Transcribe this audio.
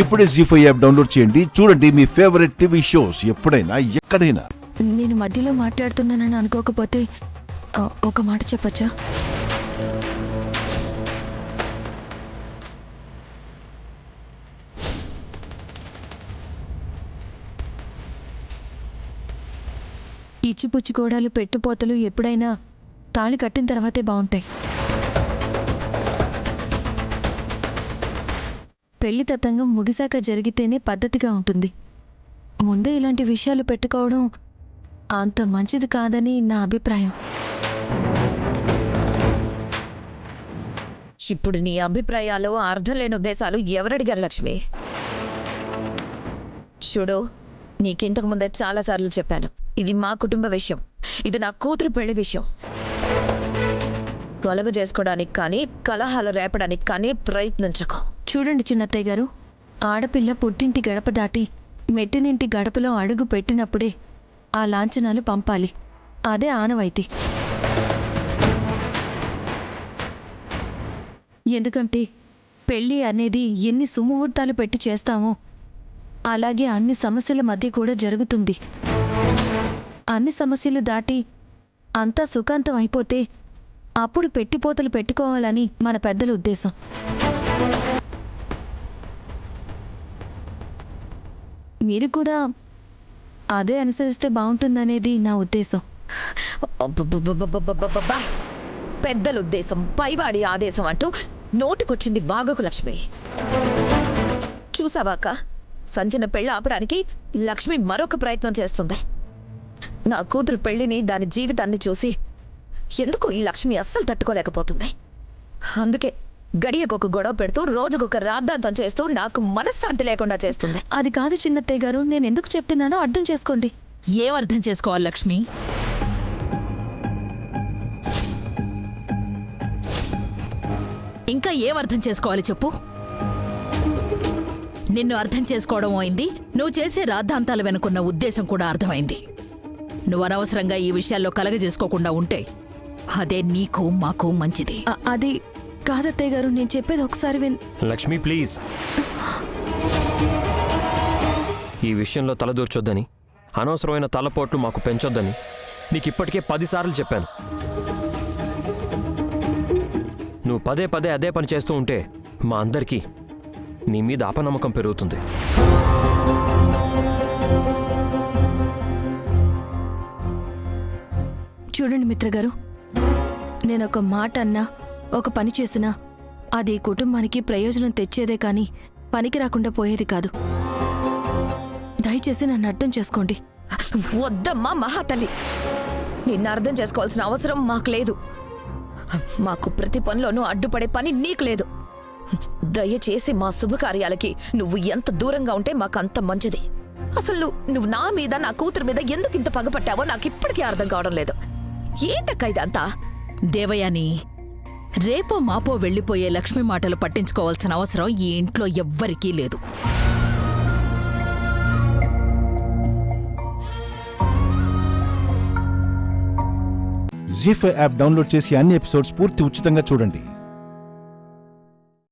ఇప్పుడే జీ5 app download చేయండి. చూడండి మీ ఫేవరెట్ టీవీ షోస్ ఎప్పుడైనా ఎక్కడైనా. నేను మధ్యలో మాట్లాడుతున్నానని అనుకోకపోతే ఒక మాట చెప్పచ్చా? ఇచ్చిపుచ్చుకోవడాలు పెట్టుపోతలు ఎప్పుడైనా తాళి కట్టిన తర్వాతే బాగుంటాయి. పెళ్లి తతంగం ముగిశాక జరిగితేనే పద్ధతిగా ఉంటుంది. ముందే ఇలాంటి విషయాలు పెట్టుకోవడం అంత మంచిది కాదని నా అభిప్రాయం. ఇప్పుడు నీ అభిప్రాయాలు అర్థం లేని ఉద్దేశాలు ఎవరడిగారు లక్ష్మి? చూడు, నీకింతకు ముందే చాలాసార్లు చెప్పాను, ఇది మా కుటుంబ విషయం, ఇది నా కూతురు పెళ్లి విషయం. తొలగ చేసుకోవడానికి కానీ కలహాలు రేపడానికి కానీ ప్రయత్నించకు. చూడండి చిన్నత్తయ్య గారు, ఆడపిల్ల పుట్టింటి గడప దాటి మెట్టినింటి గడపలో అడుగు పెట్టినప్పుడే ఆ లాంఛనాలు పంపాలి. అదే ఆనవాయితీ. ఎందుకంటే పెళ్ళి అనేది ఎన్ని సుముహూర్తాలు పెట్టి చేస్తామో అలాగే అన్ని సమస్యల మధ్య కూడా జరుగుతుంది. అన్ని సమస్యలు దాటి అంతా సుఖాంతం అయిపోతే అప్పుడు పెట్టిపోతలు పెట్టుకోవాలని మన పెద్దల ఉద్దేశం. మీరు కూడా అదే అనుసరిస్తే బాగుంటుందనేది నా ఉద్దేశం. అబ్బబ్బబ్బబ్బబ్బబ్బబ్బబ్బా! పెద్దల ఉద్దేశం, పైవాడి ఆదేశం అంటూ నోటికొచ్చింది వాగకు లక్ష్మి. చూసావాక, సంజన పెళ్ళి ఆపడానికి లక్ష్మి మరొక ప్రయత్నం చేస్తుంది. నా కూతురు పెళ్లిని, దాని జీవితాన్ని చూసి ఎందుకు ఈ లక్ష్మి అస్సలు తట్టుకోలేకపోతుంది. అందుకే గడియకొక గొడవ పెడుతూ రోజుకొక రాద్ధాంతం చేస్తూ నాకు మనశ్శాంతి లేకుండా చేస్తుంది. అది కాదు చిన్నత్తయ్య గారు, నేను ఎందుకు చెప్తున్నానో అర్థం చేసుకోండి. ఏం అర్థం చేసుకోవాలి లక్ష్మి? ఇంకా ఏం అర్థం చేసుకోవాలి చెప్పు? నిన్ను అర్థం చేసుకోవడం అయింది, నువ్వు చేసే రాద్ధాంతాల వెనుకున్న ఉద్దేశం కూడా అర్థమైంది. నువ్వు అనవసరంగా ఈ విషయాల్లో కలగజేసుకోకుండా ఉంటే అదే నీకు మాకు మంచిది. అది కాదత్తయ్య గారు, నేను చెప్పేది ఒకసారి లక్ష్మి ప్లీజ్, ఈ విషయంలో తలదూర్చొద్దని, అనవసరమైన తలపోట్లు మాకు పెంచొద్దని నీకు ఇప్పటికే 10 సార్లు చెప్పాను. నువ్వు పదే పదే అదే పని చేస్తూ ఉంటే మా అందరికీ నీ మీద అపనమ్మకం పెరుగుతుంది. చూడండి మిత్రగారు, నేను ఒక మాట అన్నా, ఒక పని చేసినా అది కుటుంబానికి ప్రయోజనం తెచ్చేదే కానీ పనికి రాకుండా పోయేది కాదు. దయచేసి నన్ను అర్థం చేసుకోండి. వద్దమ్మా మహాతల్లి, నిన్ను అర్థం చేసుకోవాల్సిన అవసరం మాకు లేదు. మాకు ప్రతి పనిలోనూ అడ్డుపడే పని నీకు లేదు. దయచేసి మా శుభకార్యాలకి నువ్వు ఎంత దూరంగా ఉంటే మాకంత మంచిది. అసలు నువ్వు నా మీద, నా కూతురు మీద ఎందుకు ఇంత పగపట్టావో నాకు ఇప్పటికీ అర్థం కావడం లేదు. ఏంటక్క ఇదంతా? దేవయాని, రేపో మాపో వెళ్ళిపోయే లక్ష్మి మాటలు పట్టించుకోవాల్సిన అవసరం ఈ ఇంట్లో ఎవ్వరికీ లేదు. జీ5 యాప్ డౌన్లోడ్ చేసి అన్ని ఎపిసోడ్స్ పూర్తి ఉచితంగా చూడండి.